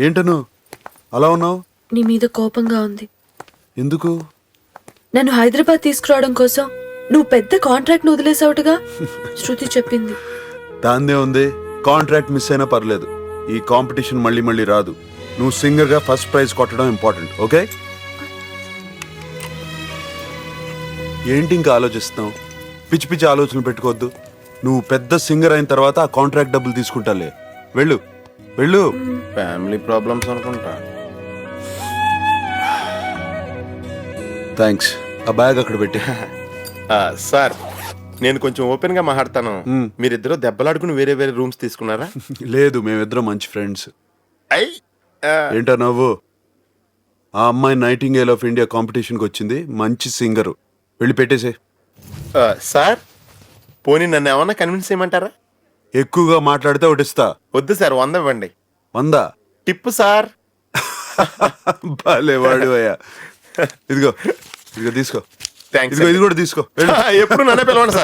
ఏంటను అలా ఉన్నావు? నీ మీద కోపంగా ఉంది. ఎందుకు? నన్ను హైదరాబాద్ తీసుకురావడం కోసం నువ్వు పెద్ద కాంట్రాక్ట్ వదిలేసావుటగా శృతి చెప్పింది. దాందే ఉంది, కాంట్రాక్ట్ మిస్ అయినా పర్లేదు, ఈ కాంపిటీషన్ మళ్ళీ మళ్ళీ రాదు. నువ్వు సింగర్ గా ఫస్ట్ ప్రైజ్ కొట్టడం ఇంపార్టెంట్. ఓకే? ఏంటి ఇంకా ఆలోచిస్తున్నావు? పిచ్చి పిచ్చి ఆలోచనలు పెట్టుకోవద్దు. నువ్వు పెద్ద సింగర్ అయిన తర్వాత ఆ కాంట్రాక్ట్ డబ్బులు తీసుకుంటాలే. వెళ్ళు వెళ్ళు. ఫ్యామిలీ ప్రాబ్లమ్స్ అనుకుంటా. థ్యాంక్స్. ఆ బ్యాగ్ అక్కడ పెట్టి. సార్ నేను కొంచెం ఓపెన్ గా మాట్లాడతాను. మీరిద్దరు దెబ్బలాడుకుని వేరే వేరే రూమ్స్ తీసుకున్నారా? లేదు, మేమిద్దరం మంచి ఫ్రెండ్స్. అయ్ ఏంటో నవ్వు? ఆ అమ్మాయి నైటింగేల్ ఆఫ్ ఇండియా కాంపిటీషన్కి వచ్చింది, మంచి సింగరు. వెళ్ళి పెట్టేసే. సార్ పోనీ నన్ను ఏమన్నా కన్విన్స్ చేయమంటారా? ఎక్కువగా మాట్లాడితే ఒకటిస్తా. వద్దు సార్, 100 ఇవ్వండి. 100? టిప్పు సార్. భలే వాడు అయ్యా. ఇదిగో ఇదిగో తీసుకో. థ్యాంక్స్. ఇదిగో ఇది కూడా తీసుకో. వెళ్ళు. ఎప్పుడు నన్నే పిలవండి సార్.